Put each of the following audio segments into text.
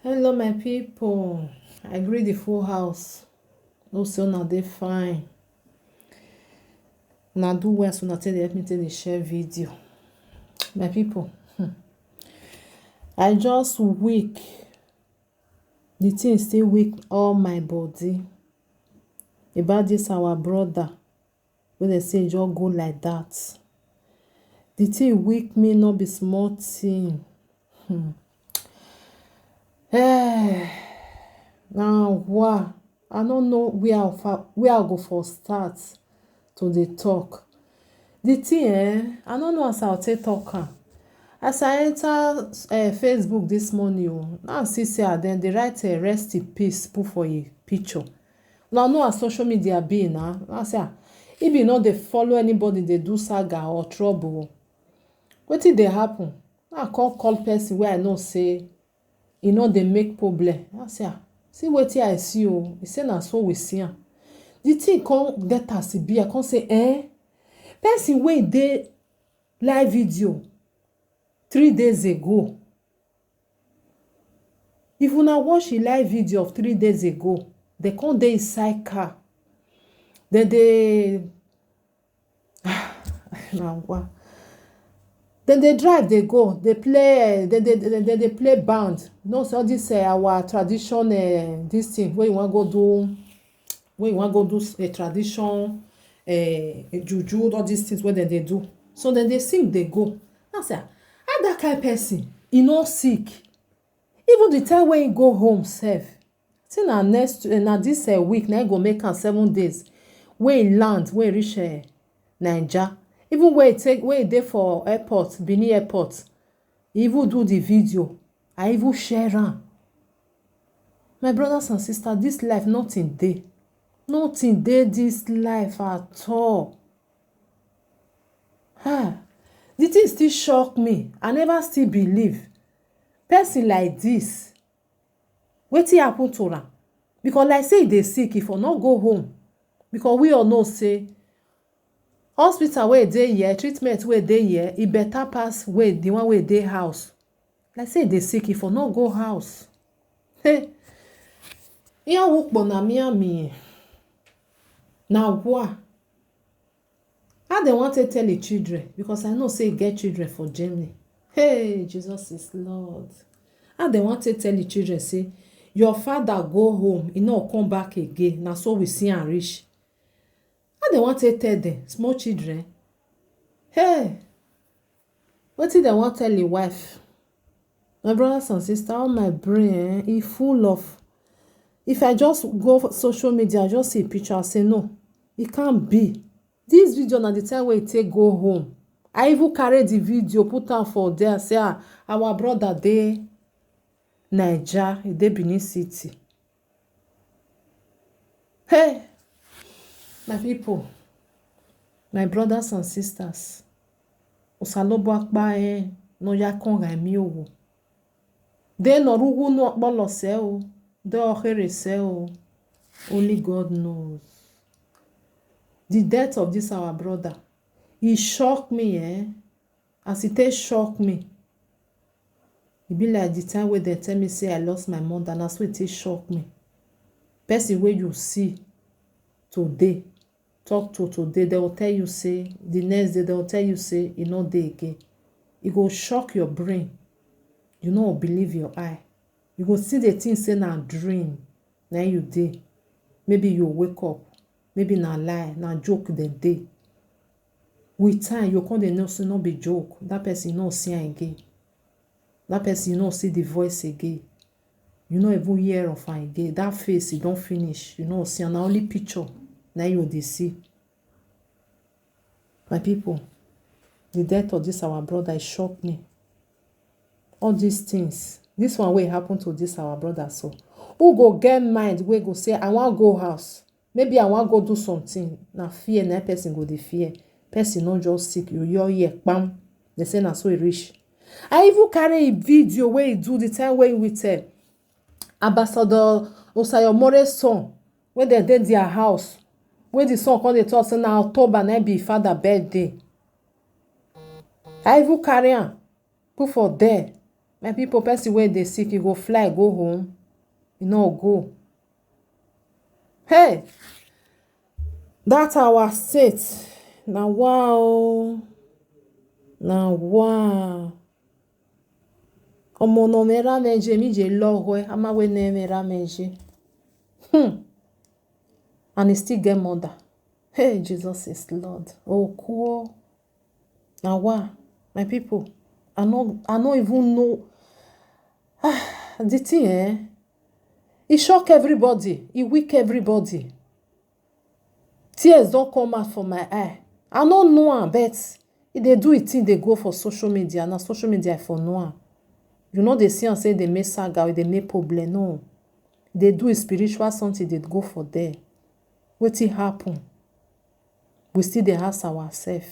Hello, my people. I greet the full house. No, so now they fine. Now do well, so now tell help me to share video. My people, I just weak. The thing still weak all my body. About this our brother, when they say just go like that. The thing weak me not be small thing. Now what? I don't know where I go for start to the talk. The thing I don't know as I take talk am. As I enter Facebook this morning now I see say dem dey write rest in peace put for a picture. Now know as social media be now. I say if you no dey follow anybody dey do saga or trouble, wetin dey happen? I call person wey I know say e no dey make problem. I say see wetin I see o. E say na so we see am. The thing come get as e be. I come say person wey dey live video 3 days ago, if una watch the live video of 3 days ago, dem come dey inside car, dem dey dem dey drive dey go, dey play dem dey play band. You know say all this our tradition this thing wey you wan go do a tradition juju, all these things wey dem dey do, so dem dey sing dey go. I say how that kind person e no sick? Even the time wey e go home sef, say na this week na e go make am 7 days wey e land, wey e reach Naija. Even wey e dey for airport, Benin airport, e even do the video. I even share am. My brothers and sisters, this life nothing dey this life at all. The thing still shock me. I never still believe person like this wetin happen to am. Because like say e dey sick, if for no go home, because we all know say hospital wey dey here, treatment wey dey here, e better pass the one wey dey house. Like say e dey sick, if for no go house. Iya wukpo na miami. Na wa. How dem wan take tell the children? Because I know say e get children for Germany. Hey, Jesus is Lord. How dem wan take tell the children say your father go home, e no come back again, na so we see am reach? How dem wan take tell dem, small children? Hey, wetin dem wan tell im wife? My brothers and sisters, all my brain e full of. If I just go for social media, I just see a picture, I say no, e can't be. This video na the time wey e take go home. I even carry the video put am for there, say our brother dey Naija, e dey Benin City. Hey, my people, my brothers and sisters, osalobo akpa no ya konga mi owo. De no rugu no okpolo se o, de ohere se o. Only God knows. The death of this our brother, e shock me as e take shock me. E be like the time wey dem tell me say I lost my mother, na so e take shock me. Person wey you see today, talk to today, they will tell you say the next day they will tell you say e no dey again. E go shock your brain. You no believe your eye. You go see the thing say na dream na you dey. Maybe you wake up, maybe na lie, na joke dem dey. With time you come dey know say no be joke. That person no see am again. That person no see the voice again. You no even hear of am again. That face e don finish. You no see am, na only picture na you dey see. My people, the death of this our brother shock me. All these things, this one wey happen to this our brother, so who go get mind wey go say I wan go house, maybe I wan go do something, na fear na person go dey fear. Person no just sick, you hear kpam, they say na so e reach. I even carry a video wey e do the time wey with Ambassador Osayomore's son, when they dey their house, when the son come dey talk say na October na be father birthday. I even carry am put for there. My people, person where they sick, you go fly, go home. You know, go. Hey, that's our state. Now, wow. Now, wow. Omo no mera meje mi je love ama we ne mera meje. And he still get mother. Hey, Jesus is Lord. Oh, cool. Now, wow. My people, I don't even know. The thing, it shock everybody. It weak everybody. Tears don't come out from my eye. I don't know, but if they do it, they go for social media. Now, social media for no. You know, they see and say they make saga or they make problem. No. They do a spiritual something, they go for there. What it happen? We still they ask ourselves.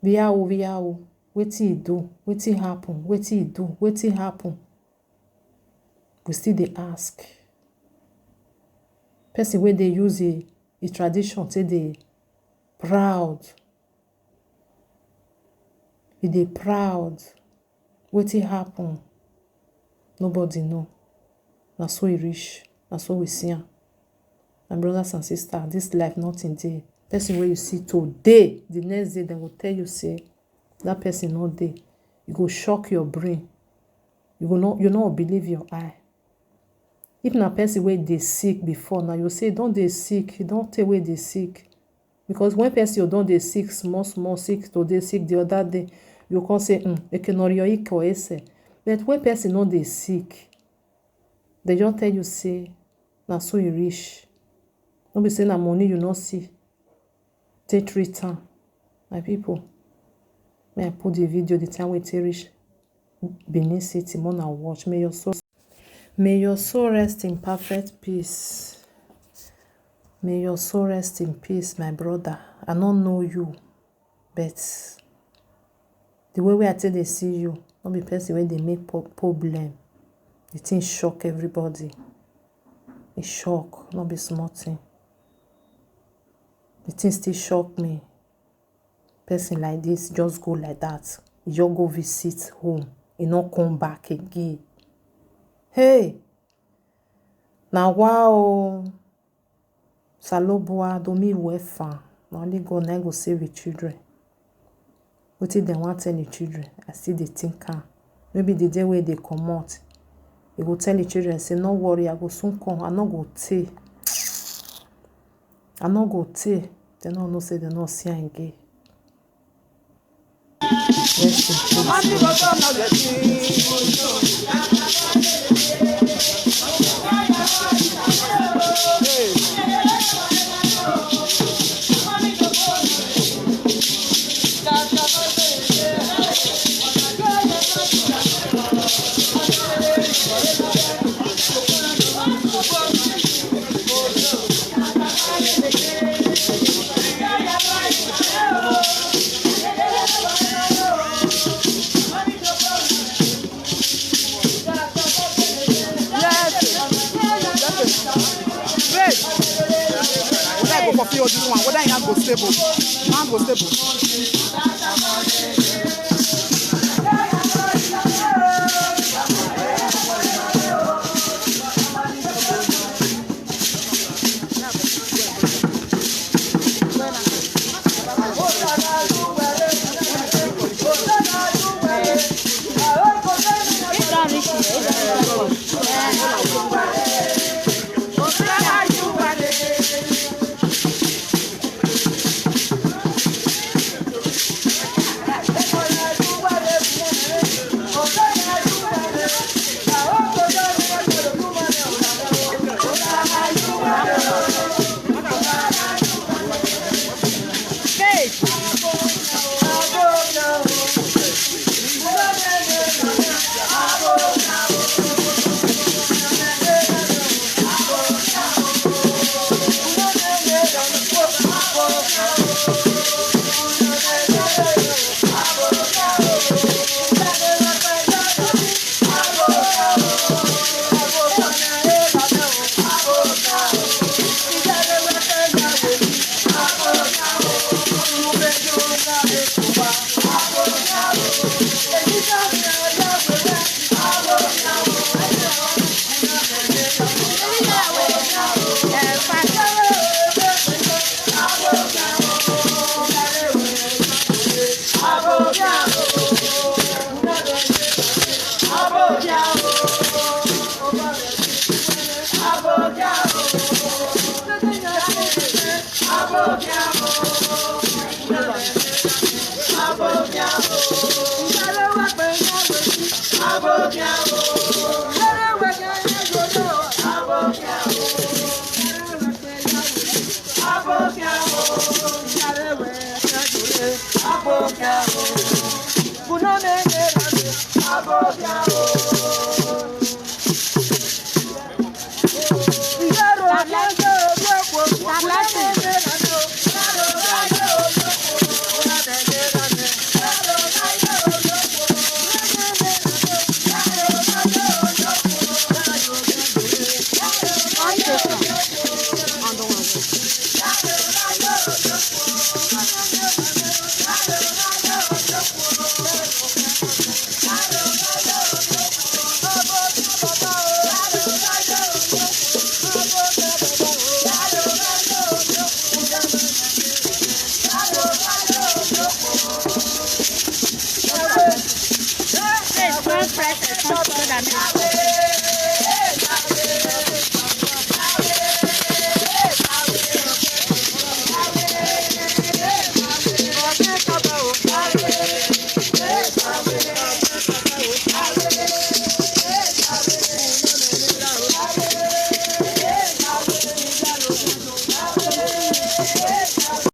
We are. What it do? What it happen? What it do? What it happen? We still they ask. Person where they use a tradition, say they proud. If they proud, what it happen? Nobody know. Na so he reach. Na so we see am. My brothers and sisters, this life nothing there. Person where you see today, the next day they will tell you say that person not there. You go shock your brain. You not believe your eye. If na person where they sick before, now you say don't they sick, you don't tell where they sick. Because when person you don't they sick, small sick, today sick the other day, you can say, but when person not they sick, they just tell you say, na so you reach. Don't be saying na money you not see. Take return. My people, may I put the video the time we reach Benin City, Mona watch. May your soul rest in perfect peace. May your soul rest in peace, my brother. I don't know you, but the way I tell they see you, not be person when they make problem. The thing shock everybody. It shock, not be small thing. The thing still shock me. Person like this just go like that. You just go visit home. You not come back again. Hey! Now wow! Salobua domi wefa. Now only go now go save the children. What if they want to tell the children? I see the think maybe the day where they come out. You go tell the children, say, no worry, I go soon come. I no go tell. I no go tell. They no say they no see again. Whether I go stable, man go stable. Fresh,